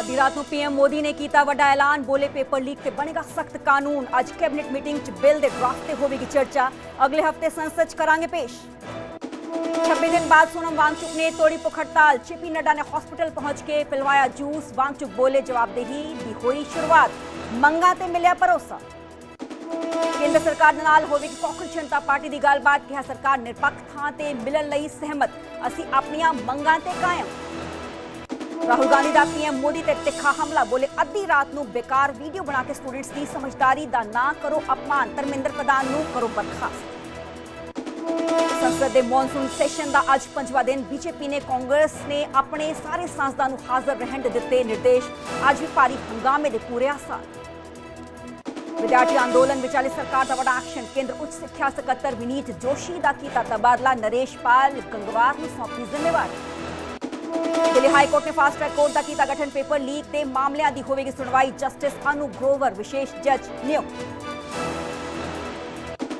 अद्धी रात ਨੂੰ पीएम मोदी ने ਕੀਤਾ ਵੱਡਾ ਐਲਾਨ, ਬੋਲੇ पेपर लीक ਤੇ ਬਣੇਗਾ सख्त कानून। ਅੱਜ कैबिनेट मीटिंग ਚ बिल ਦੇ ड्राफ्ट ਤੇ ਹੋਵੇਗੀ चर्चा, अगले हफ्ते संसद ਚ करांगे पेश। 26 दिन बाद सोनम वांगचुक ने तोड़ी भुख हड़ताल, जेपी नड्डा ने हॉस्पिटल पहुंच के पिलवाया जूस। वांगचुक बोले जवाबदेही दी हुई शुरुआत, मंगा ते मिलिया भरोसा। केंद्र सरकार दे नाल होवेगी कांग्रेस जनता पार्टी की गलबात, कहा सरकार निरपक्ष थां ते मिलण लई सहमत, असीं अपनियां मंगां ते कायम। राहुल गांधी का पीएम मोदी ते तिखा हमला, बोले अद्धी रात नूं बेकार वीडियो बना के स्टूडेंट्स की समझदारी दा ना करो अपमान, धर्मेंद्र प्रधान नूं करो बर्खास्त। संसद के मॉनसून सैशन का अज 5वां दिन, बीजेपी ने कांग्रेस ने अपने सारे सांसदां नूं हाज़र रहण दे दित्ते निर्देश, अज भी भारी हंगामे के पूरे आसार। विद्यार्थी अंदोलन विचाले सरकार का वड्डा एक्शन, केंद्र उच्च सिक्ख्या सकत्तर विनीत जोशी का कीता तबादला, नरेश पाल गंगवार नूं सौंपी जिम्मेवारी। दिल्ली हाईकोर्ट ने फास्ट ट्रैक कोर्ट का कीता गठन, पेपर लीक के मामलों की होगी सुनवाई, जस्टिस अनु ग्रोवर विशेष जज नियुक्त।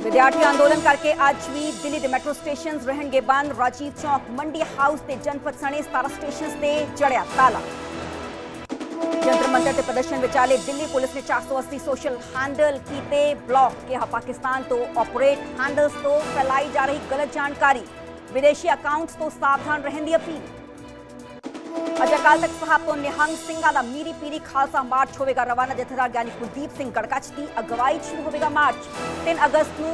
विद्यार्थी आंदोलन करके अज भी दिल्ली के मेट्रो स्टेशन रहेंगे बंद, राजीव चौक, मंडी हाउस के जनपद सने 17 स्टेशन से जड़िया ताला। जंतर मंतर के प्रदर्शन विचाले दिल्ली पुलिस ने 480 सोशल हैंडल किए ब्लॉक, कहा पाकिस्तान तो ऑपरेट हैंडल्स तो फैलाई जा रही गलत जानकारी, विदेशी अकाउंट्स तो सावधान रहने की अपील। अज अकाल तख्त साहब तो निहंग सिंघां दा मीरी पीरी खालसा मार्च होगा रवाना, जथेदार ज्ञानी कुलदीप सिंह गड़कच की अगवाई शुरू होगा मार्च। 3 अगस्त को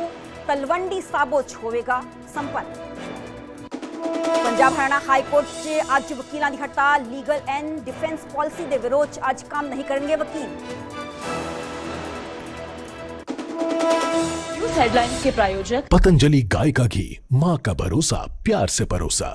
तलवंडी साबो च होगा संपन्न। पंजाब हरियाणा हाईकोर्ट से अज वकीलों की हड़ताल, लीगल एंड डिफेंस पॉलिसी के विरोध अज काम नहीं करेंगे वकील। न्यूज़ हेडलाइंस के प्रायोजक पतंजलि गाय का घी, माँ का भरोसा, प्यार से परोसा।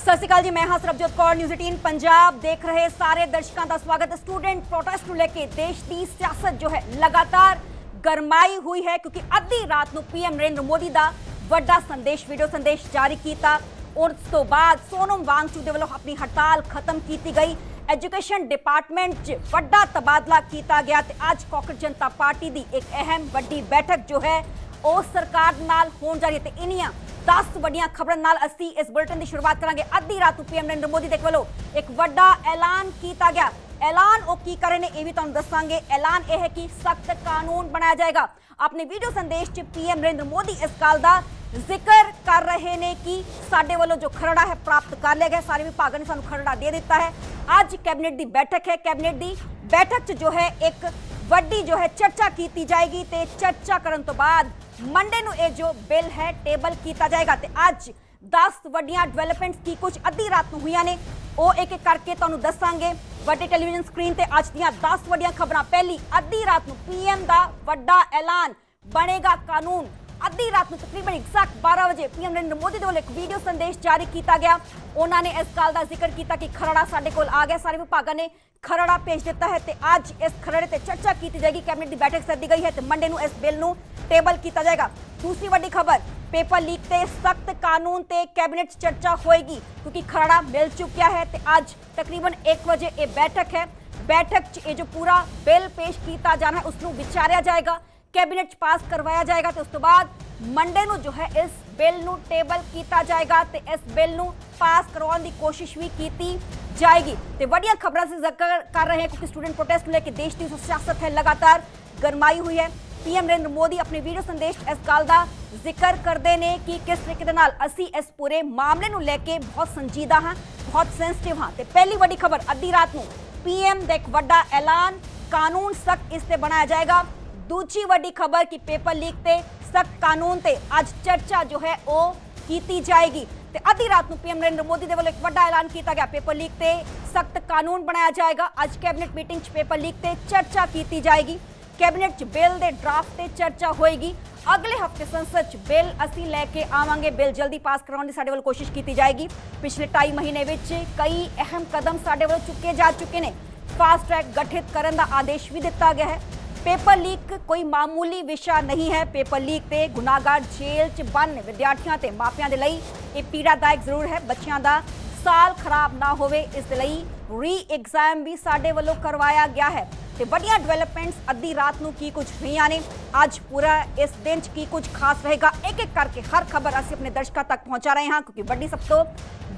सत श्री अकाल जी, मैं हाँ सरबजोत कौर, न्यूज़ 18 पंजाब देख रहे सारे दर्शकों का स्वागत। स्टूडेंट प्रोटेस्ट को लेकर देश की सियासत जो है लगातार गरमाई हुई है, क्योंकि अद्धी रात को पीएम नरेंद्र मोदी का वड्डा संदेश वीडियो संदेश जारी किया और उस तो बाद सोनम वांगचुक के वालों अपनी हड़ताल खत्म की गई। एजुकेशन डिपार्टमेंट च वड्डा तबादला किया गया। अज कांग्रेस जनता पार्टी की एक अहम वड्डी बैठक जो है वो सरकार नाल होण जा रही है। इनियां 10 वड्डियां खबरां नाल असीं इस बुलेटिन की शुरुआत करांगे। अद्धी रात पीएम नरेंद्र मोदी दे वल्लों एक वड्डा ऐलान किया गया। ऐलान वो की कर रहे हैं ये भी तुहानूं दस्सांगे। ऐलान यह है कि सख्त कानून बनाया जाएगा। अपने वीडियो संदेश च पीएम नरेंद्र मोदी इस गल का जिक्र कर रहे हैं कि साडे वल्लों जो खरड़ा है प्राप्त कर लिया गया, सारे विभागों ने सानूं खरड़ा दे दिता है। अज कैबिनेट की बैठक है, कैबिनेट की बैठक च जो है एक वड्डी जो है चर्चा की जाएगी ते चर्चा करन तो बाद मंडे नूं ये जो बिल है टेबल किया जाएगा। ते अज 10 वड्डियां डेवलपमेंट्स की कुछ अद्धी रात नूं हुईयां ने, वो एक एक करके तुहानूं दस्सांगे। वड्डे टेलीविजन स्क्रीन ते अज दीयां 10 वड्डियां खबरां। पहली, अद्धी रात नूं पीएम दा वड्डा ऐलान, बनेगा कानून। अद्धी रात में तकरीबन एग्जैक्ट 12 बजे पीएम नरेंद्र मोदी द्वारा एक वीडियो संदेश जारी किया गया। उन्होंने इस गल का जिक्र किया कि खरड़ा साडे कोल आ गया, सारे विभागों ने खरड़ा भेज दिता है। तो अज इस खरड़े पर चर्चा की जाएगी। कैबिनेट की बैठक सदी गई है तो मंडे को इस बिल को टेबल किया जाएगा। दूसरी वड्डी खबर, पेपर लीक से सख्त कानून से कैबिनेट चर्चा होएगी, क्योंकि खरड़ा मिल चुका है। तो अज तकरीबन 1 बजे ये बैठक है। बैठक ये जो पूरा बिल पेश किया जाना है उसको विचारा जाएगा, कैबिनेट पास करवाया जाएगा। तो उस तो बाद मंडे को जो है इस बिल को टेबल किया जाएगा तो इस बिल को पास करवाने की कोशिश भी की जाएगी। तो वड्डियां खबरों से जिक्र कर रहे हैं, क्योंकि स्टूडेंट प्रोटेस्ट को लेकर देश की सियासत है लगातार गरमाई हुई है। पीएम नरेंद्र मोदी अपने वीडियो संदेश इस गल का जिक्र करते हैं कि किस तरीके दे नाल असीं इस पूरे मामले को लेके बहुत संजीदा हाँ, बहुत सेंसिटिव हाँ। तो पहली वड्डी खबर, अद्धी रात को पीएम का एक वड्डा ऐलान, कानून सख्त इससे बनाया जाएगा। दूसरी वड्डी खबर कि पेपर लीक ते सख्त कानून ते आज चर्चा जो है वो की जाएगी। तो अद्धी रात को पीएम नरेंद्र मोदी के वालों एक वड्डा ऐलान किया गया, पेपर लीक ते सख्त कानून बनाया जाएगा। आज कैबिनेट मीटिंग पेपर लीक ते चर्चा की जाएगी। कैबिनेट बिल के ड्राफ्ट से चर्चा होएगी। अगले हफ्ते संसद बिल असीं लैके आवांगे, बिल जल्दी पास करवाने की साडे वालों कोशिश की जाएगी। पिछले 2.5 महीने में कई अहम कदम साडे वालों चुके जा चुके हैं। फास्ट ट्रैक गठित करने का आदेश भी दिता गया है। पेपर लीक कोई मामूली विषय नहीं है। पेपर लीक ते गुनाहगार जेल च बंद विद्यार्थियों ते मापियां दे लई ये पीड़ादायक जरूर है। बच्चों का ਸਾਲ ਖਰਾਬ ਨਾ ਹੋਵੇ ਇਸ ਲਈ ਰੀ ਐਗਜ਼ਾਮ ਵੀ ਸਾਡੇ ਵੱਲੋਂ ਕਰਵਾਇਆ ਗਿਆ ਹੈ ਤੇ ਵੱਡੀਆਂ ਡਿਵੈਲਪਮੈਂਟਸ ਅੱਧੀ ਰਾਤ ਨੂੰ ਕੀ ਕੁਝ ਹੋਈਆਂ ਨੇ ਅੱਜ ਪੂਰਾ ਇਸ ਦਿਨ 'ਚ ਕੀ ਕੁਝ ਖਾਸ ਰਹੇਗਾ ਇੱਕ ਇੱਕ ਕਰਕੇ ਹਰ ਖਬਰ ਅਸੀਂ ਆਪਣੇ ਦਰਸ਼ਕਾਂ ਤੱਕ ਪਹੁੰਚਾ ਰਹੇ ਹਾਂ ਕਿਉਂਕਿ ਵੱਡੀ ਸਭ ਤੋਂ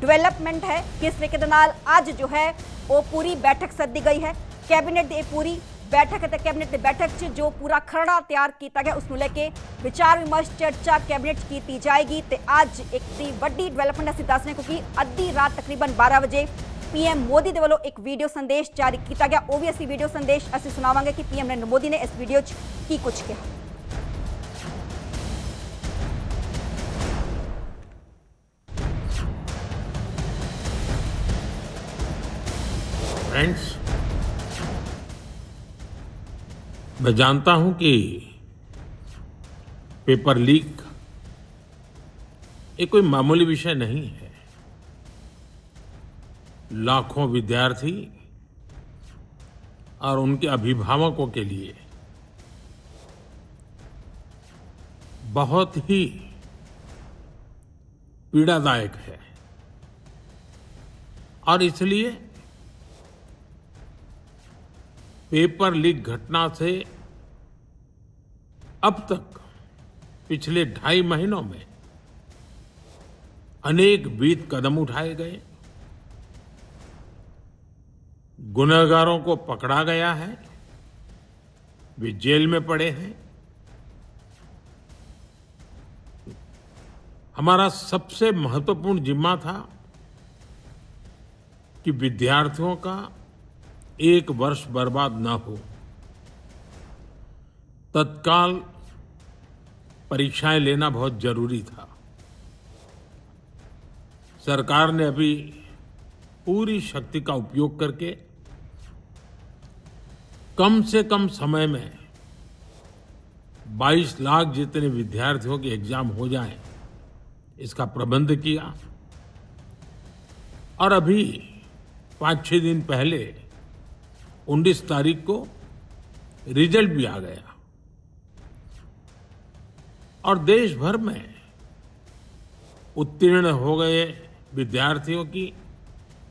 ਡਿਵੈਲਪਮੈਂਟ ਹੈ ਕਿਸ ਤਰੀਕੇ ਦੇ ਨਾਲ ਅੱਜ ਜੋ ਹੈ ਉਹ ਪੂਰੀ ਬੈਠਕ ਸੱਦੀ ਗਈ ਹੈ ਕੈਬਨਿਟ ਦੀ ਪੂਰੀ बैठक है कैबिनेट की बैठक च जो पूरा खरड़ा तैयार किया गया उसको लेके विचार विमर्श चर्चा कैबिनेट की जाएगी तो अज एक वड्डी डिवेलपमेंट असीं दस रहे क्योंकि अद्धी रात तकरीबन 12 बजे पीएम मोदी के वालों एक वीडियो संदेश जारी किया गया वो भी असीं वीडियो संदेश असीं सुनावांगे कि पीएम नरेंद्र मोदी ने इस वीडियो च की कुछ कहा। फ्रेंड्स, मैं जानता हूं कि पेपर लीक ये कोई मामूली विषय नहीं है। लाखों विद्यार्थी और उनके अभिभावकों के लिए बहुत ही पीड़ादायक है और इसलिए पेपर लीक घटना से अब तक पिछले 2.5 महीनों में अनेक विध कदम उठाए गए, गुनहगारों को पकड़ा गया है, वे जेल में पड़े हैं। हमारा सबसे महत्वपूर्ण जिम्मा था कि विद्यार्थियों का 1 वर्ष बर्बाद न हो। तत्काल परीक्षाएं लेना बहुत जरूरी था। सरकार ने अभी पूरी शक्ति का उपयोग करके कम से कम समय में 22 लाख जितने विद्यार्थियों के एग्जाम हो जाएं, इसका प्रबंध किया। और अभी 5-6 दिन पहले 19 तारीख को रिजल्ट भी आ गया और देश भर में उत्तीर्ण हो गए विद्यार्थियों की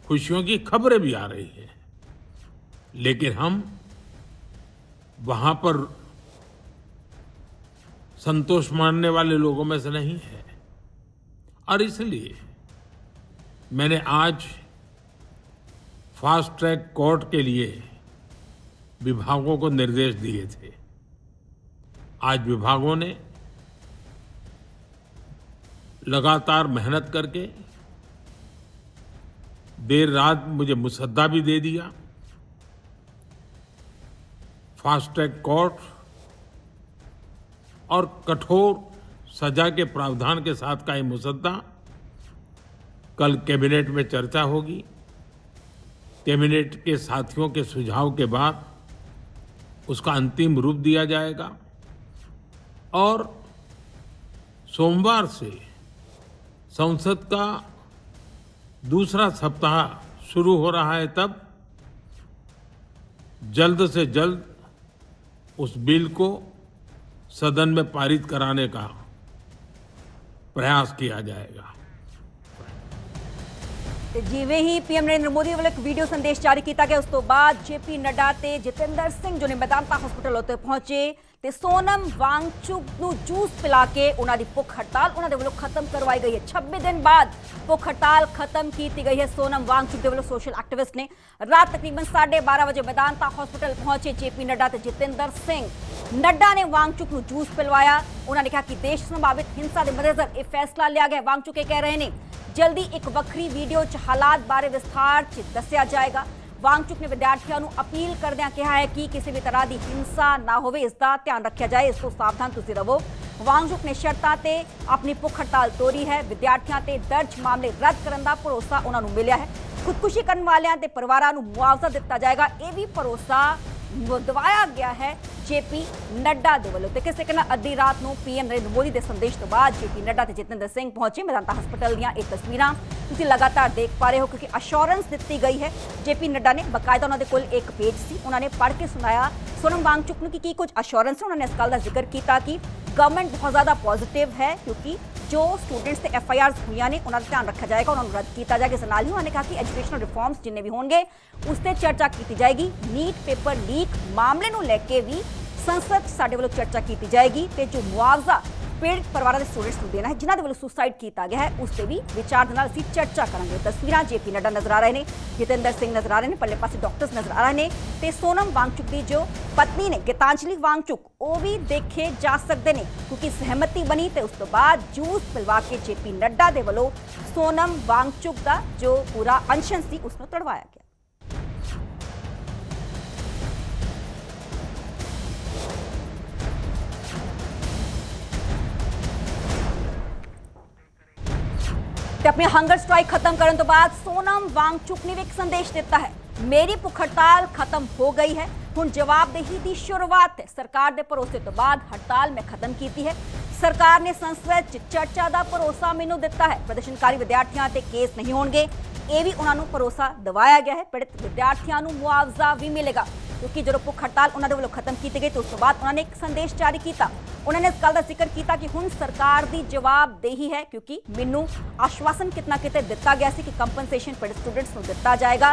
खुशियों की खबरें भी आ रही हैं। लेकिन हम वहां पर संतोष मानने वाले लोगों में से नहीं है और इसलिए मैंने आज फास्ट ट्रैक कोर्ट के लिए विभागों को निर्देश दिए थे। आज विभागों ने लगातार मेहनत करके देर रात मुझे मुसद्दा भी दे दिया। फास्ट ट्रैक कोर्ट और कठोर सजा के प्रावधान के साथ का ये मुसद्दा कल कैबिनेट में चर्चा होगी। कैबिनेट के साथियों के सुझाव के बाद उसका अंतिम रूप दिया जाएगा और सोमवार से संसद का दूसरा सप्ताह शुरू हो रहा है। तब जल्द से जल्द उस बिल को सदन में पारित कराने का प्रयास किया जाएगा। जिवें ही पीएम नरेंद्र मोदी वालों एक वीडियो संदेश जारी किया गया उस तो बाद जेपी नड्डा ते जितेंद्र सिंह जो ने मेदांता हॉस्पिटल उत्ते पहुंचे ते सोनम वांगचुक नूं जूस पिला के उन्हां दी भुख हड़ताल उन्हां दे वल्लों खत्म करवाई गई है। 26 दिन बाद भुख हड़ताल खत्म की गई है। सोनम वांगचुक दे वल्लों सोशल एक्टिविस्ट ने रात तकरीबन 12:30 बजे मेदांता हॉस्पिटल पहुंचे जेपी नड्डा ते जितेंद्र सिंह। नड्डा ने वांगचुक नूं जूस पिलवाया। उन्होंने कहा कि देश संभावित हिंसा के मद्देनजर यह फैसला लिया गया। वांगचुक कह रहे हैं जल्दी एक वक्री वीडियो च हालात बारे विस्तार च दस्या जाएगा। वांगचुक ने विद्यार्थियों को अपील करदਿਆਂ कहा है कि किसी भी तरह की हिंसा ना हो, इसका ध्यान रखा जाए, इस तो सावधान तुसीं रहो। वांगचुक ने शर्तां ते अपनी भुख हड़ताल तोड़ी है। विद्यार्थियों ते दर्ज मामले रद्द करने का भरोसा उन्होंने मिलिया है। खुदकुशी करने वालों के परिवारों को मुआवजा दिता जाएगा, यह भी भरोसा दवाया गया है जेपी नड्डा के वालों। किस तरीके अद्धी रात को पीएम नरेंद्र मोदी के संदेश तो बाद जेपी नड्डा ते जितेंद्र सिंह पहुंचे। मेदांता हस्पताल दी ये तस्वीरां तुसीं लगातार देख पा रहे हो क्योंकि अश्योरेंस दी गई है। जेपी नड्डा ने बकायदा उन्होंने कोल एक पेज से उन्होंने पढ़ के सुनाया सोनम वांगचुक की कुछ अश्योरेंस। उन्होंने इस गल का जिक्र किया कि गवर्नमेंट बहुत ज़्यादा पॉजिटिव है क्योंकि जो स्टूडेंट्स ਤੇ FIRs ਹੋਈਆਂ ਨੇ ਉਹਨਾਂ ਦਾ ਧਿਆਨ ਰੱਖਿਆ ਜਾਏਗਾ, ਉਹਨਾਂ ਨੂੰ ਰੱਦ ਕੀਤਾ ਜਾਏਗਾ। ਇਸ ਨਾਲ ਹੀ ਉਹਨਾਂ ਨੇ ਕਹਾ ਕਿ ਐਜੂਕੇਸ਼ਨਲ ਰਿਫਾਰਮਸ ਜਿੰਨੇ ਵੀ ਹੋਣਗੇ ਉਸ ਤੇ ਚਰਚਾ ਕੀਤੀ ਜਾਏਗੀ। ਨੀਟ ਪੇਪਰ ਲੀਕ ਮਾਮਲੇ ਨੂੰ ਲੈ ਕੇ ਵੀ ਸੰਸਦ 'ਚ ਸਾਡੇ ਵੱਲੋਂ ਚਰਚਾ ਕੀਤੀ ਜਾਏਗੀ ਤੇ ਜੋ ਮੁਆਵਜ਼ਾ पीड़ित परिवारों के स्टूडेंट्स को देना है जिन्होंने वालों सुसाइड किया गया है उस पर भी विचार के नाल असीं चर्चा करेंगे। तस्वीरां JP नड्डा नजर आ रहे हैं, जितेंद्र सिंह नजर आ रहे हैं, पल्ले पासे डॉक्टर्स नजर आ रहे हैं ते सोनम वांगचुक की जो पत्नी ने गीतांजलि वांगचुक वो भी देखे जा सकते हैं क्योंकि सहमति बनी तो उस तो बाद जूस पिलवा के JP नड्डा के वालों सोनम वांगचुक का जो पूरा अनशन सी उसनूं तड़वाया गया। अपने हंगर स्ट्राइक खत्म करने तो बाद सोनम वांगचुक ने एक संदेश दिता है, मेरी भुख हड़ताल खत्म हो गई है, हुण जवाबदेही की शुरुआत है। सरकार के भरोसे तो बाद हड़ताल मैं खत्म की है। सरकार ने संसद चर्चा का भरोसा मैनू दिता है। प्रदर्शनकारी विद्यार्थियों ते केस नहीं होंगे, ये भी उन्होंने भरोसा दिवाया गया है। पीड़ित विद्यार्थियों को मुआवजा भी मिलेगा क्योंकि जो भुख हड़ताल उन्होंने वालों खत्म की गई तो उस तो बाद उन्होंने एक संदेश जारी किया। उन्होंने इस गल का जिक्र किया कि हुण सरकार की जवाबदेही है क्योंकि मैनू आश्वासन कितना किते दिता गया कि कंपनसेशन पीड़ित स्टूडेंट्स को दिता जाएगा।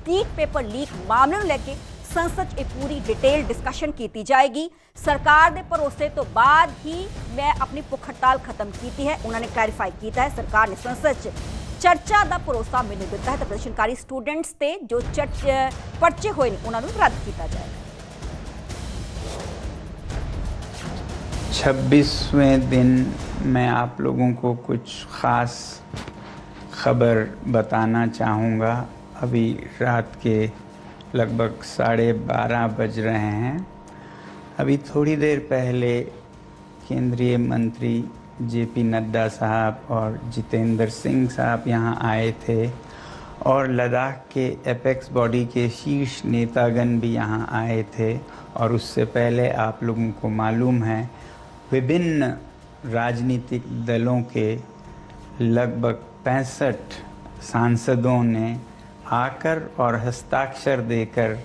नीट पेपर लीक मामले को लेकर संसद एक पूरी डिटेल डिस्कशन की जाएगी। सरकार के भरोसे तो बाद ही मैं अपनी भुख हड़ताल खत्म की है, उन्होंने क्लैरिफाई किया है। सरकार ने संसद चर्चा का भरोसा मैंने दिता है तो प्रदर्शनकारी स्टूडेंट्स ते जो पर्चे हुए उन्होंने रद्द किया जाएगा। 26वें दिन मैं आप लोगों को कुछ ख़ास खबर बताना चाहूँगा। अभी रात के लगभग 12:30 बज रहे हैं। अभी थोड़ी देर पहले केंद्रीय मंत्री JP नड्डा साहब और जितेंद्र सिंह साहब यहाँ आए थे और लद्दाख के एपेक्स बॉडी के शीर्ष नेतागण भी यहाँ आए थे। और उससे पहले आप लोगों को मालूम है विभिन्न राजनीतिक दलों के लगभग 65 सांसदों ने आकर और हस्ताक्षर देकर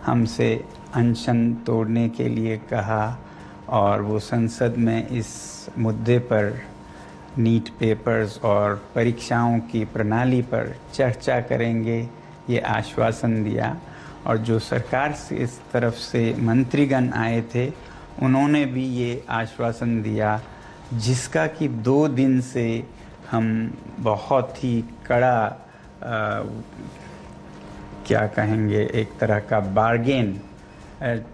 हमसे अनशन तोड़ने के लिए कहा और वो संसद में इस मुद्दे पर नीट पेपर्स और परीक्षाओं की प्रणाली पर चर्चा करेंगे, ये आश्वासन दिया। और जो सरकार से इस तरफ से मंत्रीगण आए थे उन्होंने भी ये आश्वासन दिया, जिसका कि 2 दिन से हम बहुत ही कड़ा क्या कहेंगे एक तरह का बार्गेन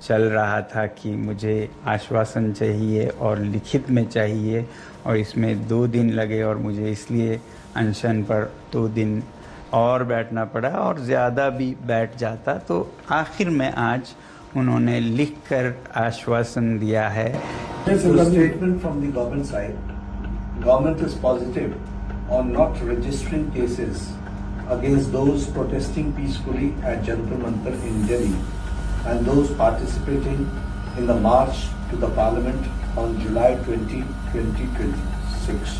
चल रहा था कि मुझे आश्वासन चाहिए और लिखित में चाहिए और इसमें 2 दिन लगे और मुझे इसलिए अनशन पर 2 दिन और बैठना पड़ा और ज़्यादा भी बैठ जाता तो आखिर में आज उन्होंने लिखकर आश्वासन दिया है। Statement from the government side, government is positive on not registering cases against those protesting peacefully at Jantar Mantar in Delhi and those participating in the march to the Parliament on July 20, 2026.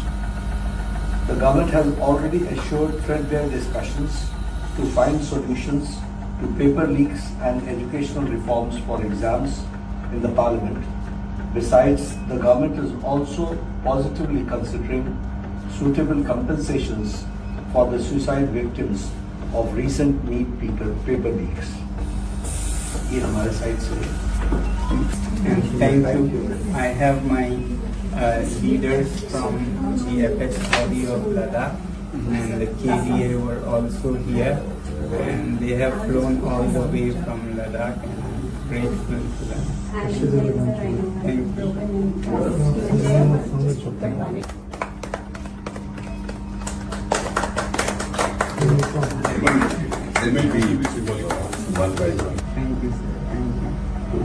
The government has already assured threadbare discussions to find solutions to paper leaks and educational reforms for exams in the Parliament. Besides, the government is also positively considering suitable compensations for the suicide victims of recent NEET paper leaks. ये हमारे side से Thank you. I have my leaders from the apex body of Ladakh and the KDA were also here and they have flown all the way from Ladakh and I'm grateful to them. Thank you. They will be visible one by one. Thank you, sir. Thank you.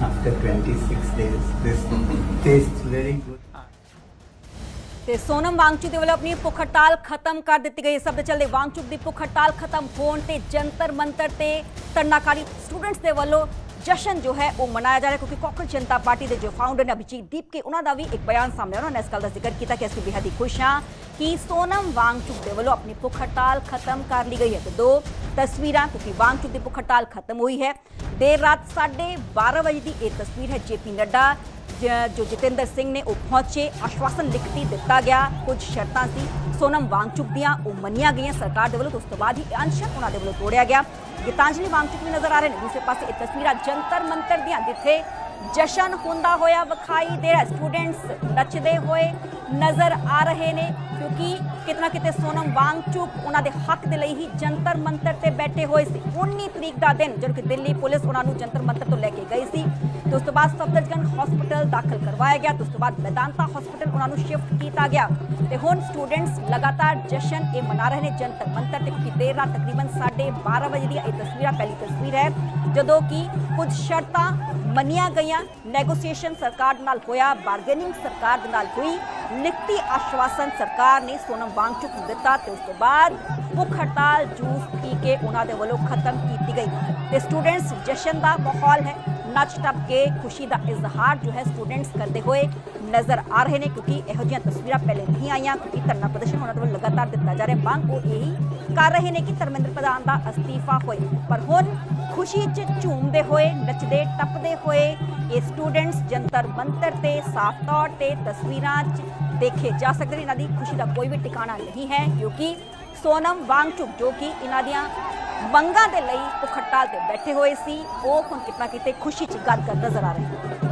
After 26 days, this tastes very good. ਤੇ सोनम वांगचुक ਦੇ ਵੱਲੋਂ ਆਪਣੀ ਭੁੱਖ ਹੜਤਾਲ ਖਤਮ ਕਰ ਦਿੱਤੀ ਗਈ। ਸਭ ਦੇ ਚੱਲਦੇ ਵਾਂਗਚੁਕ ਦੀ ਭੁੱਖ ਹੜਤਾਲ ਖਤਮ ਹੋਣ ਤੇ ਜੰਤਰ ਮੰਤਰ ਤੇ ਧਰਨਾਕਾਰੀ स्टूडेंट्स ਦੇ ਵੱਲੋਂ जश्न जो है वो मनाया जा रहा है क्योंकि कांग्रेस जनता पार्टी के जो फाउंडर ने अभिजीत दीप के उन्होंने भी एक बयान सामने उन्होंने इस गल का जिक्र किया कि असं बेहद ही खुश हाँ कि सोनम वांगचुक के वालों अपनी भुख हड़ताल खत्म कर ली गई है। तो 2 तस्वीर क्योंकि वांगचुक की भुख हड़ताल खत्म हुई है। देर रात 12:30 बजे की एक तस्वीर है JP नड्डा जो जितेंद्र सिंह ने वो पहुंचे, आश्वासन लिखती दिता गया, कुछ शर्तां सी सोनम वांगचुक दियां वो मनिया गई सरकार दे वल्लों, तो उस तो बाद ही अनशन उन्हां दे वल्लों तोड़िया गया। गीतांजलि वांगचुक भी नजर आ रहे हैं। दूसरे पासे एक तस्वीरां जंतर मंतर दियां जिथे जशन होंदा होया विखाई दे रहा, स्टूडेंट्स नचदे हुए नजर आ रहे ने, क्योंकि कितना किते सोनम वांगचुक उन्हां दे हक दे लई ही जंतर मंतर ते बैठे हुए सी। 19 तरीक दा दिन जदों कि दिल्ली पुलिस उन्हां नूं जंतर मंतर तो लैके गई सी, तो उस तो बाद सफदरजंग हॉस्पिटल दाखिल करवाया गया, तो उस तो बाद मेदांता हॉस्पिटल उन्हां नूं शिफ्ट किया गया। ते हुण स्टूडेंट्स लगातार जशन ये मना रहे हैं जंतर मंतर ते, क्योंकि देर रात तकरीबन 12:30 बजे दी ये तस्वीर पहली तस्वीर है जदों कि कुछ शर्तां मनिया गईयां, नैगोसीएशन सरकार नाल होया, बारगेनिंग सरकार दे नाल हुई, लिखती आश्वासन सरकार ने सोनम वांगचुक नूं दिता, ते उस तो बाद भुख हड़ताल जूस पी के उन्हां दे वल्लों खत्म की गई। ते स्टूडेंट्स जशन का माहौल है, नच टप के खुशी का इजहार जो है स्टूडेंट्स करते हुए नजर आ रहे हैं, क्योंकि यहो जिहियां तस्वीरां पहले नहीं आईयां, क्योंकि धरना प्रदर्शन उन्हां दे वल्लों लगातार दिता जा रहा है। मांग वो यही कर रहे हैं कि धर्मेंद्र प्रधान का अस्तीफा होए, पर हुण खुशी च झूमते हुए नचदे टपदे हुए ये स्टूडेंट्स जंतर मंतर ते साफ तौर पर तस्वीरां देखे जा सकते हैं। इन्हां दी खुशी का कोई भी ठिकाना नहीं है, क्योंकि सोनम वांगचुक जो कि इन्हां दियां मंगां दे लई भुख हड़ताल ते बैठे हुए सी, वो हुण कितना किते खुशी च गदगद नजर आ रहे हैं।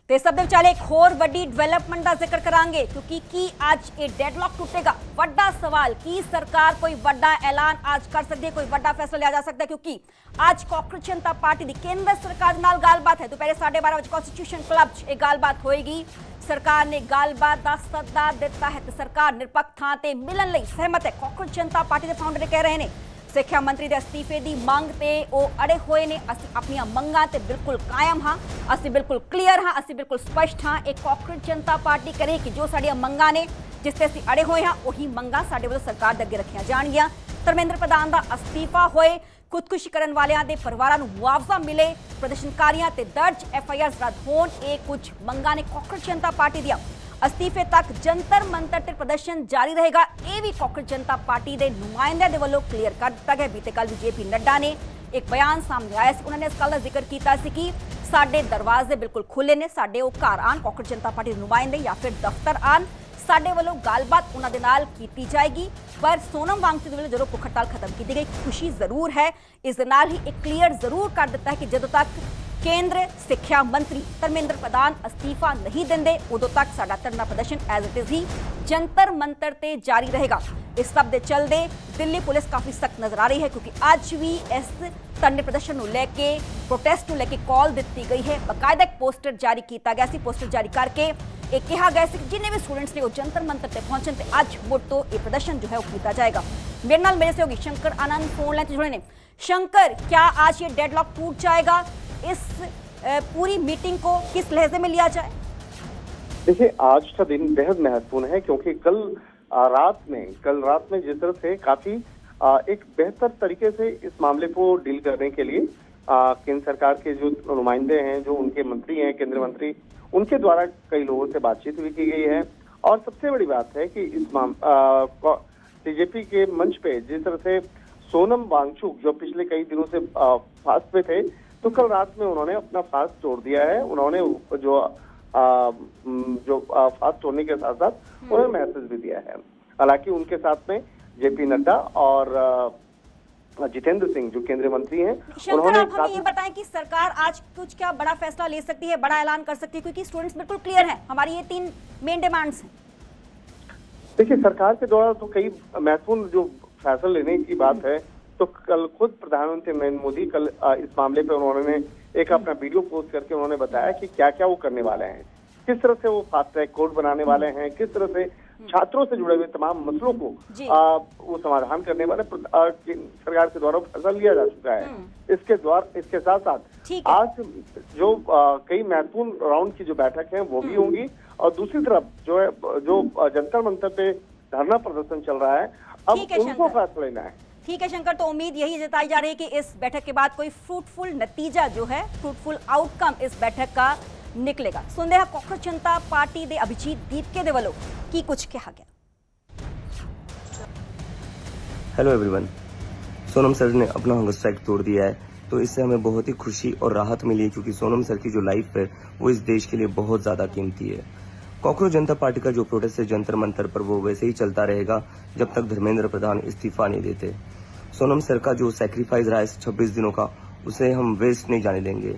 ते सब दे विचाले एक होर वड्डी डिवेलपमेंट का जिक्र करांगे, क्योंकि की आज ये डेडलॉक टूटेगा, वड्डा सवाल की सरकार कोई वड्डा ऐलान आज कर सकती है, कोई वड्डा फैसला लिया जा सकता है, क्योंकि आज कांग्रेस जनता पार्टी की केंद्र सरकार नाल गालबात है। दोपहर 12:30 बजे कॉन्स्टिट्यूशन क्लब च गालबात होएगी। सरकार ने गालबात का सद्दा दिता है, तो सरकार निरपक्ष थां ते मिलन लई सहमत है। कांग्रेस जनता पार्टी के फाउंडर कह रहे हैं सिक्ख्या मंत्री के अस्तीफे की मंग ते वो अड़े हुए ने, असीं अपनियां मंगां ते बिल्कुल कायम हाँ, असीं बिल्कुल क्लीयर हाँ, असीं बिल्कुल स्पष्ट हाँ। एक कांग्रेस जनता पार्टी करे कि जो साडियां मंगां ने जिस ते असीं अड़े हुए हाँ, उही मंगां साडे वल्लों सरकार दे अगे रखियां जाणगियां। धर्मेंद्र प्रधान का अस्तीफा होए, खुदकुशी करने वालियां दे परिवारां नूं मुआवजा मिले, प्रदर्शनकारियां ते दर्ज FIR रद्द होण, ये कुछ मंगां ने कांग्रेस जनता पार्टी दियां। अस्तीफे तक जंतर मंतर ते प्रदर्शन जारी रहेगा, ये भी कांग्रेस जनता पार्टी के नुमाइंदे दे वल्लों क्लीयर कर दिता गया। बीते कल JP नड्डा ने एक बयान सामने आया सी, उन्होंने इस गल का जिक्र किया कि साडे दरवाजे बिल्कुल खुले ने, साडे वो घर आन कांग्रेस जनता पार्टी के नुमाइंदे या फिर दफ्तर आन, साडे वल्लों गालबात उन्हां दे नाल कीती जाएगी। पर सोनम वांगचुक वल्लों जो भुख हड़ताल खत्म की गई, खुशी जरूर है, इस दे नाल ही एक क्लीयर जरूर कर दिता है कि जदों तक केंद्र सिक्ख्या मंत्री धर्मेंद्र प्रधान अस्तीफा नहीं देंदे, उदों तक साडा धरना प्रदर्शन एज इट इज ही जंतर मंतर ते जारी रहेगा। इस सब दे चलते दिल्ली पुलिस काफी सख्त नजर आ रही है, क्योंकि आज भी इस धरने प्रदर्शन को लेके प्रोटेस्ट को लेके कॉल दी गई है। बकायदा एक पोस्टर जारी किया गया, पोस्टर जारी करके एक कहा गया कि जिन्हें भी स्टूडेंट्स ने वो जंतर मंतर तक पहुंचन ते अज मुड़ तो ये प्रदर्शन जो है वो किया जाएगा। मेरे नाल मेरे सहयोगी शंकर आनंद फोन लाइन जुड़े ने। शंकर, क्या आज ये डेडलॉक टूट जाएगा? इस पूरी मीटिंग को किस लहजे में लिया जाए? देखिए, आज का दिन बेहद महत्वपूर्ण है, क्योंकि कल रात में जिस तरह से काफी एक बेहतर तरीके से इस मामले को डील करने के लिए केंद्र सरकार के जो नुमाइंदे हैं, जो उनके मंत्री हैं, केंद्रीय मंत्री, उनके द्वारा कई लोगों से बातचीत भी की गई है। और सबसे बड़ी बात है कि इस CJP के मंच पे जिस तरह से सोनम वांगचुक जो पिछले कई दिनों से फास्ट पे थे, तो कल रात में उन्होंने अपना फास्ट तोड़ दिया है। उन्होंने जो फास्ट तोड़ने के साथ साथ उन्होंने मैसेज भी दिया है। हालांकि उनके साथ में JP नड्डा और जितेंद्र सिंह जो केंद्रीय मंत्री हैं, उन्होंने आप हमें ये बताएं कि सरकार आज कुछ क्या बड़ा फैसला ले सकती है, बड़ा ऐलान कर सकती है, क्योंकि स्टूडेंट्स बिल्कुल क्लियर हैं, हमारी ये 3 मेन डिमांड्स हैं। देखिए, सरकार के द्वारा तो कई महत्वपूर्ण जो फैसला लेने की बात है, तो कल खुद प्रधानमंत्री नरेंद्र मोदी कल इस मामले पर उन्होंने एक अपना वीडियो पोस्ट करके उन्होंने बताया कि क्या क्या वो करने वाले हैं, किस तरह से वो फास्ट ट्रैक कोर्ट बनाने वाले हैं, किस तरह से छात्रों से जुड़े हुए तमाम मसलों को वो समाधान करने वाले सरकार के द्वारा फैसला लिया जा चुका है। इसके साथ साथ आज जो कई महत्वपूर्ण राउंड की जो बैठक है वो भी होंगी, और दूसरी तरफ जो है जो जंतर मंतर पे धरना प्रदर्शन चल रहा है, अब उनको फैसला लेना है। ठीक है शंकर, तो उम्मीद यही जताई जा रही है कि इस बैठक के बाद कोई फ्रूटफुल नतीजा जो है, फ्रूटफुल आउटकम इस बैठक का निकलेगा। सुनते हैं कांग्रेस जनता पार्टी दे अभिजीत दीपके दे वल्लों की कुछ कहा गया। Hello everyone. सोनम सर ने अपना हंगर स्ट्राइक तोड़ दिया है, तो इससे हमें बहुत ही खुशी और राहत मिली है, क्योंकि सोनम सर की जो लाइफ है वो इस देश के लिए बहुत ज़्यादा कीमती है। कॉकरोच जनता पार्टी का जो प्रोटेस्ट है जंतर मंतर पर, वो वैसे ही चलता रहेगा जब तक धर्मेंद्र प्रधान इस्तीफा नहीं देते। सोनम सर का जो सैक्रिफाइस रहा है 26 दिनों का, उसे हम वेस्ट नहीं जाने देंगे।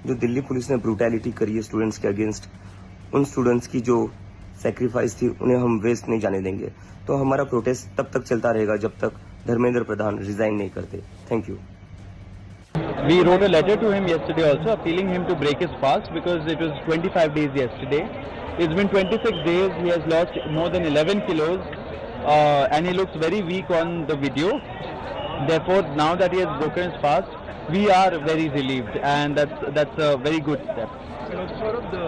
जो दिल्ली पुलिस ने ब्रूटैलिटी करी है स्टूडेंट्स के अगेंस्ट, उन स्टूडेंट्स की जो सैक्रिफाइस थी उन्हें हम वेस्ट नहीं जाने देंगे। तो हमारा प्रोटेस्ट तब तक चलता रहेगा जब तक धर्मेंद्र प्रधान रिजाइन नहीं करते। Thank you. We wrote a letter to him yesterday also, appealing him to break his fast because it was 25 days yesterday. It's been 26 days. He has lost more than 11 kilos and he looks very weak on the video. Therefore, now that he has broken his fast, we are very relieved, and that's a very good step. And also sort of the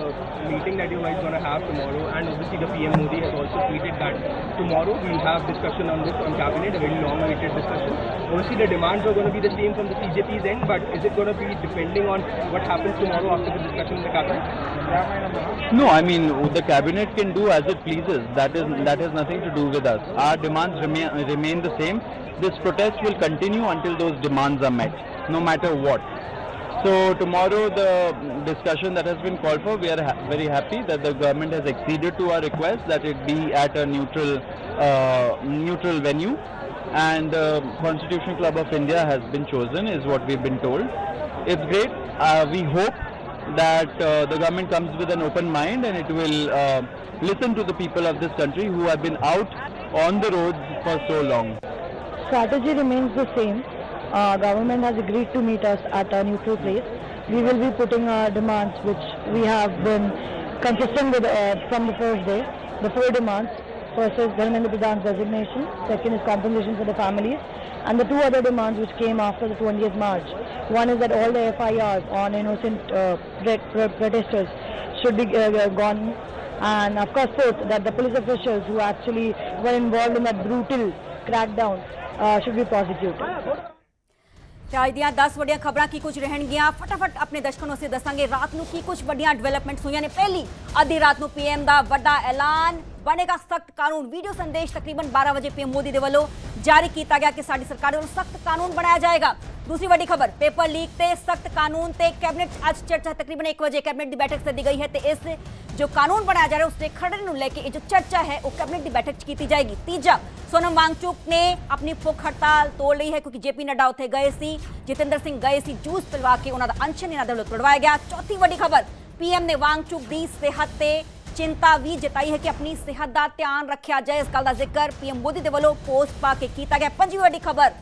meeting that you guys going to have tomorrow, and obviously the PM Modi has also tweeted that tomorrow we'll have discussion on this on cabinet, a very long-awaited discussion. Obviously the demands are going to be the same from the CJP's end, but is it going to be depending on what happens tomorrow after the discussion in the cabinet? No, I mean the cabinet can do as it pleases. That has nothing to do with us. Our demands remain the same. This protest will continue until those demands are met, no matter what. So tomorrow the discussion that has been called for, we are very happy that the government has acceded to our request that it be at a neutral venue, and the Constitutional Club of India has been chosen, is what we've been told. It's great. We hope that the government comes with an open mind and it will listen to the people of this country who have been out on the roads for so long. Strategy remains the same. Government has agreed to meet us at a neutral place. We will be putting our demands, which we have been consistent with from the first day. The 4 demands: first is Dharmendra Pradhan's resignation, second is compensation for the families, and the 2 other demands which came after the 20th March. One is that all the FIRs on innocent protesters should be gone, and of course fourth, that the police officials who actually were involved in that brutal crackdown should be prosecuted. ਅੱਜ ਦੀਆਂ 10 ਵੱਡੀਆਂ ਖਬਰਾਂ ਕੀ ਕੁਝ ਰਹਿਣਗੀਆਂ, ਫਟਾਫਟ ਆਪਣੇ ਦਰਸ਼ਕਾਂ ਨੂੰ ਅਸੀਂ ਦੱਸਾਂਗੇ ਰਾਤ ਨੂੰ ਕੀ ਕੁਝ ਵੱਡੀਆਂ ਡਿਵੈਲਪਮੈਂਟਸ ਹੋਈਆਂ ਨੇ। ਪਹਿਲੀ ਅੱਧੀ ਰਾਤ ਨੂੰ ਪੀਐਮ ਦਾ ਵੱਡਾ ਐਲਾਨ, ਬਣੇਗਾ ਸਖਤ ਕਾਨੂੰਨ। ਵੀਡੀਓ ਸੰਦੇਸ਼ ਤਕਰੀਬਨ 12 ਵਜੇ ਪੀਐਮ ਮੋਦੀ ਦੇ ਵੱਲੋਂ ਜਾਰੀ ਕੀਤਾ ਗਿਆ ਕਿ ਸਾਡੀ ਸਰਕਾਰ ਵੱਲੋਂ ਸਖਤ ਕਾਨੂੰਨ ਬਣਾਇਆ ਜਾਏਗਾ। दूसरी बड़ी खबर, पेपर लीक ते सख्त कानून ते कैबिनेट आज चर्चा तकरीबन 1 बजे कैबिनेट की बैठक सदी गई है। तो इस जो कानून बनाया जा रहा है उसके खरड़े लेके जो चर्चा है वो कैबिनेट की बैठक की जाएगी। तीजा, सोनम वांगचुक ने अपनी भुख हड़ताल तोड़ ली है क्योंकि जेपी नड्डा उत्थे गए सी, जितेंद्र सिंह गए सी, जूस पिलवा के उन्होंने अनशन इन्होंने वालों तोड़वाया गया। चौथी बड़ी खबर, पीएम ने वांगचुक की सेहत ते चिंता भी जताई है कि अपनी सेहत का ध्यान रखा जाए। इस गल का जिक्र पीएम मोदी के वालों पोस्ट पा के किया गया। पंजवीं बड़ी खबर,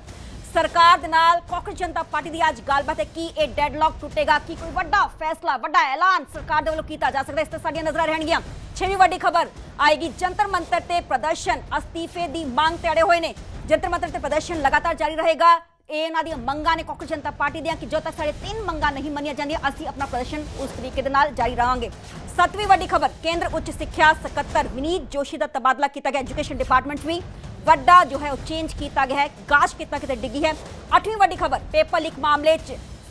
सरकार दे नाल कांग्रेस जनता पार्टी की आज गलबात है कि यह डेडलॉक टुटेगा, कि कोई बड़ा फैसला वड्डा ऐलान सरकार दे वल्लों किया जा सकता है। इस ते साडियां नज़रां रहणगीਆਂ। छेवीं वड्डी खबर आएगी, जंतर मंतर ते प्रदर्शन, अस्तीफे की मांग ते अड़े हुए ने। जंतर मंतर ते प्रदर्शन लगातार जारी रहेगा। ये इन्हां दी मंगां ने कांग्रेस जनता पार्टी दियां कि जो तक साडे 3 मंगां नहीं मनियां जांदियां असीं अपना प्रदर्शन उस तरीके दे नाल जारी रहांगे। 7वीं वड्डी खबर, केंद्र उच्च सिक्ख्या सकत्तर विनीत जोशी का तबादला किया गया। एजुकेशन डिपार्टमेंट भी वड्डा जो है वो चेंज किया गया है, गाज कितने डिगी है। 8वीं वड्डी खबर, पेपर लीक मामले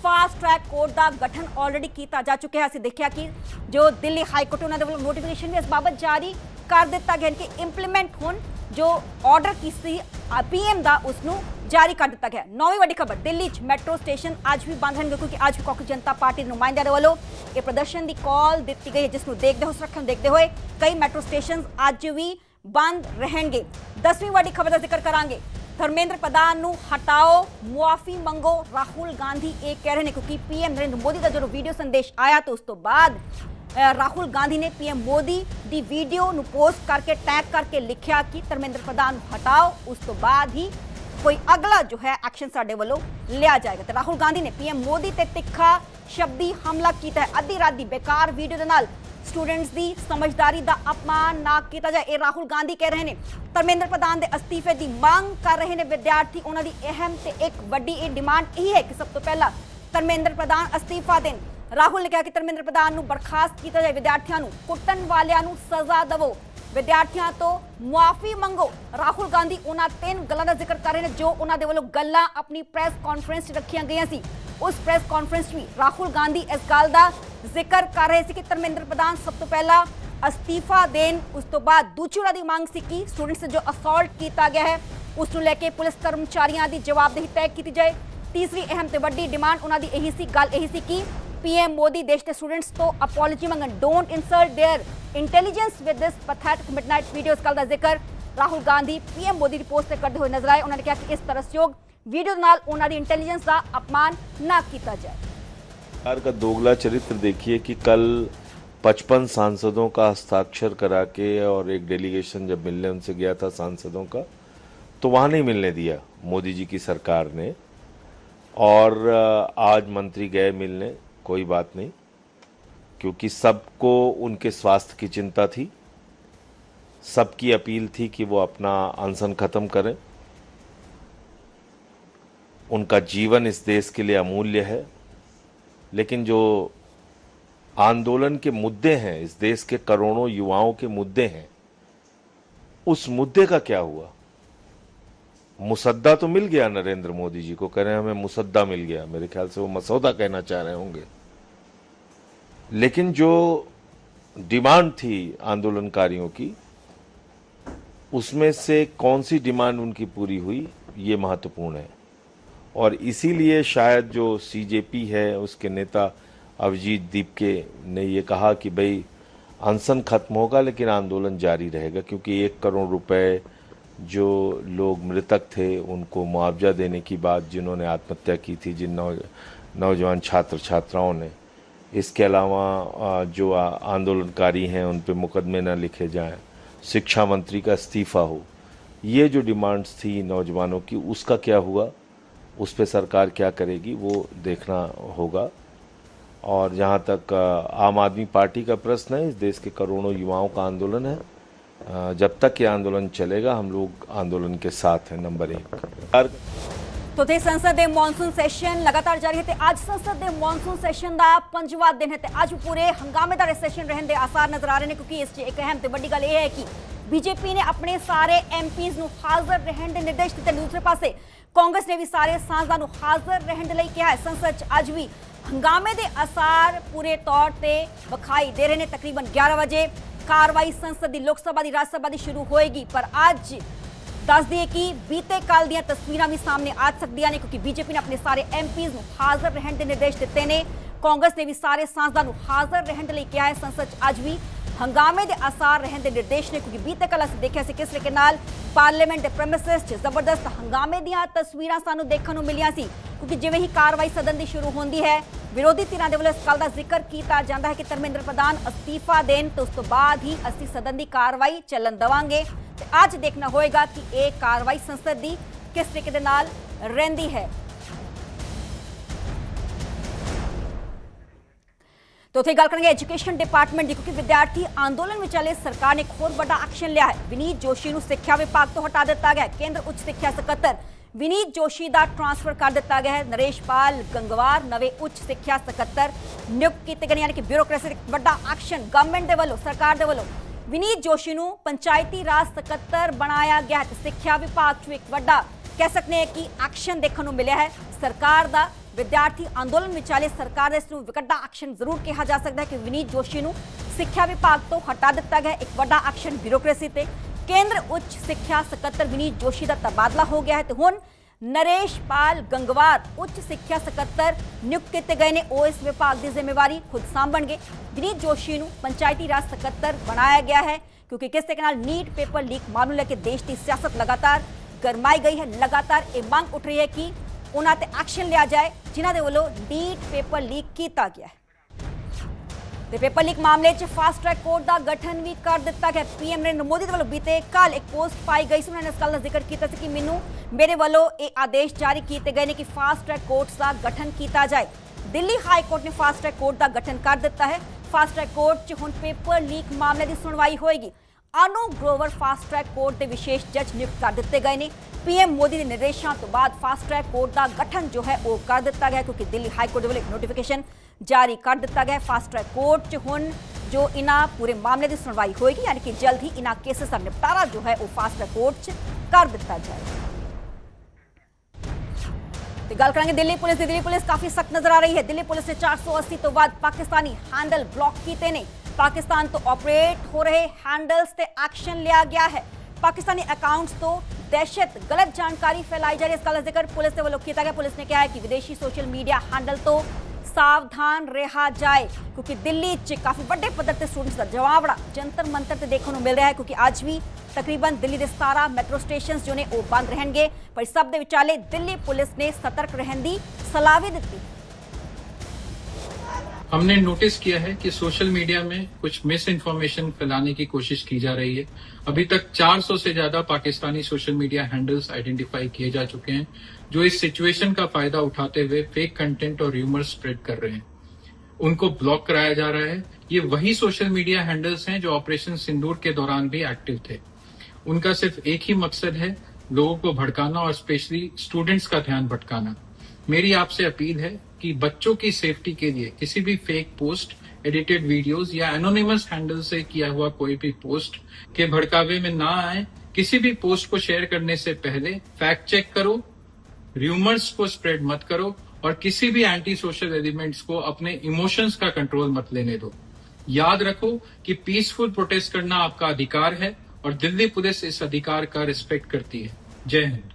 फास्ट ट्रैक कोर्ट का गठन ऑलरेडी किया जा चुका है। असीं देखिया कि जो दिल्ली हाईकोर्ट उन्होंने वालों नोटिफिकेशन भी इस बाबत जारी कर दिता गया कि इंप्लीमेंट होन जो ऑर्डर की पीएम का उसनों जारी कर दिता गया। 9वीं वड्डी खबर, दिल्ली मेट्रो स्टेशन आज भी बंद रहेंगे क्योंकि आज भी कांग्रेस जनता पार्टी नुमाइंदे वालों ये प्रदर्शन की कॉल दी गई है, जिसनों देखते हो सुरक्षा देखते हुए कई मेट्रो स्टेशन आज भी बंद रहेंगे। 10वीं वड्डी खबर का जिक्र करांगे, धर्मेंद्र प्रधान नूं हटाओ, मुआफी मंगो, राहुल गांधी ये कह रहे हैं क्योंकि पीएम नरेंद्र मोदी का जो वीडियो संदेश आया तो उस तो बाद राहुल गांधी ने पीएम मोदी की वीडियो नूं पोस्ट करके टैग करके लिखा कि धर्मेंद्र प्रधान हटाओ, उस तो बाद ही कोई अगला जो है एक्शन साडे वालों लिया जाएगा। तो राहुल गांधी ने पीएम मोदी ते तिखा शब्दी हमला किया है। अद्धी रात की बेकार वीडियो के नाल स्टूडेंट्स की समझदारी का अपमान ना किया जाए, ये राहुल गांधी कह रहे हैं। धर्मेंद्र प्रधान के अस्तीफे की मांग कर रहे हैं विद्यार्थी। उन्होंने अहम ते एक वड्डी डिमांड यही है कि सब तो पहला धर्मेंद्र प्रधान अस्तीफा दें। राहुल ने कहा कि धर्मेंद्र प्रधान को बर्खास्त किया जाए, विद्यार्थियों को कुटन वालियां सजा दवो, विद्यार्थियों तो मुआफी मंगो। राहुल गांधी उन्होंने 3 गल्लां दा जिक्र कर रहे हैं जो उन्होंने वालों गल्लां अपनी प्रेस कॉन्फ्रेंस रखियां गई सी। उस प्रेस कॉन्फ्रेंस में राहुल गांधी इस गल का जिक्र कर रहे थे कि धर्मेंद्र प्रधान सब तो पहला अस्तीफा देन, उस तो बाद दूसरी उन्होंने मांग सी कि स्टूडेंट्स से जो असॉल्ट किया गया है ਉਸ ਨੂੰ ਲੈ ਕੇ ਪੁਲਿਸ ਕਰਮਚਾਰੀਆਂ ਦੀ ਜਵਾਬਦੇਹੀ ਤੈਅ ਕੀਤੀ ਜਾਏ। ਤੀਸਰੀ ਅਹਿਮ ਤੇ ਵੱਡੀ ਡਿਮਾਂਡ ਉਹਨਾਂ ਦੀ ਇਹੀ ਸੀ, ਗੱਲ ਇਹੀ ਸੀ ਕਿ ਪੀਐਮ ਮੋਦੀ ਦੇਸ਼ ਦੇ ਸਟੂਡੈਂਟਸ ਤੋਂ ਅਪੋਲੋਜੀ ਮੰਗਣ। Don't insult their intelligence with this pathetic midnight video. इस गल का जिक्र राहुल गांधी पीएम मोदी की पोस्ट से करते हुए नजर आए। उन्होंने कहा कि इस तरसयोग वीडियो नाल उन्हां दी इंटेलिजेंस का अपमान ना किया जाए। सरकार का दोगला चरित्र देखिए कि कल 55 सांसदों का हस्ताक्षर करा के और एक डेलीगेशन जब मिलने उनसे गया था सांसदों का, तो वहाँ नहीं मिलने दिया मोदी जी की सरकार ने। और आज मंत्री गए मिलने, कोई बात नहीं, क्योंकि सबको उनके स्वास्थ्य की चिंता थी। सबकी अपील थी कि वो अपना अनशन खत्म करें। उनका जीवन इस देश के लिए अमूल्य है, लेकिन जो आंदोलन के मुद्दे हैं, इस देश के करोड़ों युवाओं के मुद्दे हैं, उस मुद्दे का क्या हुआ? मुसद्दा तो मिल गया नरेंद्र मोदी जी को, कह रहे हैं हमें मुसद्दा मिल गया, मेरे ख्याल से वो मसौदा कहना चाह रहे होंगे। लेकिन जो डिमांड थी आंदोलनकारियों की, उसमें से कौन सी डिमांड उनकी पूरी हुई, ये महत्वपूर्ण है। और इसीलिए शायद जो सीजेपी है उसके नेता अभिजीत दीपके ने ये कहा कि भाई अनशन खत्म होगा लेकिन आंदोलन जारी रहेगा, क्योंकि 1 करोड़ रुपए जो लोग मृतक थे उनको मुआवजा देने की बात, जिन्होंने आत्महत्या की थी, जिन नौजवान छात्र छात्राओं ने, इसके अलावा जो आंदोलनकारी हैं उन पे मुकदमे न लिखे जाएं, शिक्षा मंत्री का इस्तीफा हो, ये जो डिमांड्स थी नौजवानों की, उसका क्या हुआ, उस पे सरकार क्या करेगी वो देखना होगा। और जहाँ तक आम आदमी पार्टी का प्रश्न है, इस देश के करोड़ों युवाओं का आंदोलन है। जब तक ये आंदोलन चलेगा हम लोग आंदोलन के साथ हैं। नंबर 1 तो थे संसद के मॉनसून सैशन लगातार जारी है। आज संसद के मॉनसून सैशन का 5वां दिन है। आज पूरे हंगामेदार सैशन रहने के आसार नजर आ रहे हैं, क्योंकि इस एक अहम ते वड्डी गल यह है कि बीजेपी ने अपने सारे एमपीज़ नूं हाज़र रहने के निर्देश दिए। दूसरे पासे कांग्रेस ने भी सारे सांसदां नूं हाज़र रहने के लिए कहा है। संसद अज भी हंगामे के आसार पूरे तौर पर विखाई दे रहे हैं। तकरीबन 11 बजे कार्रवाई संसद की, लोकसभा की, राज्यसभा की शुरू होएगी। पर अज दस दिए कि बीते कल दी तस्वीरां भी सामने आ सकदियां ने, क्योंकि बीजेपी ने अपने सारे एमपीज़ नूं हाज़र रहने के निर्देश दिते हैं। कांग्रेस ने भी सारे सांसदां नूं हाज़र रहने के लिए कहा है। संसद अज भी हंगामे के आसार रहने के निर्देश ने, क्योंकि बीते कल असीं देखिया सी किस तरीके नाल पार्लीमेंट के प्रेमिसिस च जबरदस्त हंगामे दीआं तस्वीरां सानूं देखण नूं मिलियां सी। क्योंकि जिवें ही कार्रवाई सदन की शुरू होंदी है, विरोधी धिरां दे वल्लों इस गल का जिक्र किया जाता है कि धर्मेंद्र प्रधान अस्तीफा देन तो उस तो बाद ही असीं सदन की कार्रवाई चलन देवांगे। आज देखना होएगा कि एक कार्रवाई संसद की किस तरीके दे नाल रहिंदी है। तो उत्थे गल करेंगे एजुकेशन डिपार्टमेंट की, क्योंकि विद्यार्थी आंदोलन विचाले सरकार ने एक होर बड़ा एक्शन लिया है। विनीत जोशी नूं सिक्ख्या विभाग तो हटा दिता गया है। केंद्र उच्च सिक्ख्या सकत्तर विनीत जोशी का ट्रांसफर कर दिता गया है। नरेशपाल गंगवार नवे उच्च सिक्ख्या सकत्तर नियुक्त किए गए, यानी कि ब्यूरोक्रेसी एक बड़ा एक्शन गवर्नमेंट के वल्लों, सरकार के वल्लों विनीत जोशी नूं पंचायती राज सकत्तर बनाया गया है। सिक्ख्या विभाग चों एक बड़ा कह सकते हैं कि एक्शन देखने को मिला है सरकार का। विद्यार्थी आंदोलन विचाले सरकार ने इसनूं वड्डा एक्शन जरूर कहा जा सकता है कि विनीत जोशी नूं सिक्ख्या विभाग तो हटा दिता गया। एक बड़ा एक्शन ब्यूरोक्रेसी ते केंद्र उच्च सिक्ख्या सकत्तर विनीत जोशी का तबादला हो गया है। तो हुण नरेशपाल गंगवार उच्च सिक्ख्या सकत्तर नियुक्त किए गए हैं। वो इस विभाग की जिम्मेवारी खुद सांभणगे। विनीत जोशी नूं पंचायती राज सकत्तर बनाया गया है, क्योंकि किस तरीके नाल नीट पेपर लीक मामले लेके देश की सियासत लगातार गरमाई गई है। लगातार ये मांग उठ रही है कि उन्हां ते एक्शन लिया जाए जिन्हां दे वल्लों नीट पेपर लीक किया गया है। ते पेपर लीक मामले च फास्ट ट्रैक कोर्ट का गठन भी कर दिता गया। पीएम नरेंद्र मोदी के वल्लों बीते कल एक पोस्ट पाई गई, उन्होंने इस गल का जिक्र किया कि मैनू मेरे वल्लों ये आदेश जारी किए गए हैं कि फास्ट ट्रैक कोर्ट का गठन किया जाए। दिल्ली हाई कोर्ट ने फास्ट ट्रैक कोर्ट का गठन कर दिता है। फास्ट ट्रैक कोर्ट च हुण पेपर लीक मामले की सुनवाई होएगी। अनु ग्रोवर फास्ट ट्रैक कोर्ट के विशेष जज नियुक्त कर दिए गए हैं। पीएम मोदी के निर्देशों तो बाद फास्ट ट्रैक कोर्ट का गठन जो है वो कर दिता गया, क्योंकि दिल्ली हाईकोर्ट वाले एक नोटिफिकेशन जारी कर दिता गया। फास्ट ट्रैक कोर्ट च हुण जो इन्हां पूरे मामले की सुनवाई होएगी, यानी कि जल्द ही इन्हां केसेस का निपटारा जो है वो फास्ट ट्रैक कोर्ट च कर दिता जाएगा। गल करेंगे दिल्ली पुलिस की। दिल्ली पुलिस काफी सख्त नजर आ रही है। दिल्ली पुलिस ने 480 तो बाद पाकिस्तानी हैंडल ब्लॉक किए ने। पाकिस्तान तो ऑपरेट हो रहे हैंडल्स ते एक्शन लिया गया है। पाकिस्तानी अकाउंट्स तो दहशत, गलत जानकारी फैलाई जा रही है। इसका जिक्र पुलिस ने वो लोग किया गया। पुलिस ने कहा है कि विदेशी सोशल मीडिया हैंडल तो सावधान रहा जाए, क्योंकि दिल्ली च काफी बड़े पद्धर से स्टूडेंट्स का जवाबड़ा जंतर मंतर से देखने को मिल रहा है, क्योंकि आज भी तकरीबन दिल्ली के 17 मैट्रो स्टेशन जो ने वो बंद रहेंगे। पर सब दे विचाले दिल्ली पुलिस ने सतर्क रहने की सलाह भी दी। हमने नोटिस किया है कि सोशल मीडिया में कुछ मिस इन्फॉर्मेशन फैलाने की कोशिश की जा रही है। अभी तक 400 से ज्यादा Pakistani social media handles identify किए जा चुके हैं, जो इस सिचुएशन का फायदा उठाते हुए फेक कंटेंट और र्यूमर स्प्रेड कर रहे हैं। उनको ब्लॉक कराया जा रहा है। ये वही सोशल मीडिया हैंडल्स हैं जो ऑपरेशन सिंदूर के दौरान भी एक्टिव थे। उनका सिर्फ एक ही मकसद है, लोगों को भड़काना और स्पेशली स्टूडेंट्स का ध्यान भटकाना। मेरी आपसे अपील है कि बच्चों की सेफ्टी के लिए किसी भी फेक पोस्ट, एडिटेड वीडियोस या एनोनिमस हैंडल से किया हुआ कोई भी पोस्ट के भड़कावे में ना आए। किसी भी पोस्ट को शेयर करने से पहले फैक्ट चेक करो, र्यूमर्स को स्प्रेड मत करो और किसी भी एंटी सोशल एलिमेंट्स को अपने इमोशंस का कंट्रोल मत लेने दो। याद रखो कि पीसफुल प्रोटेस्ट करना आपका अधिकार है और दिल्ली पुलिस इस अधिकार का रिस्पेक्ट करती है। जय हिंद।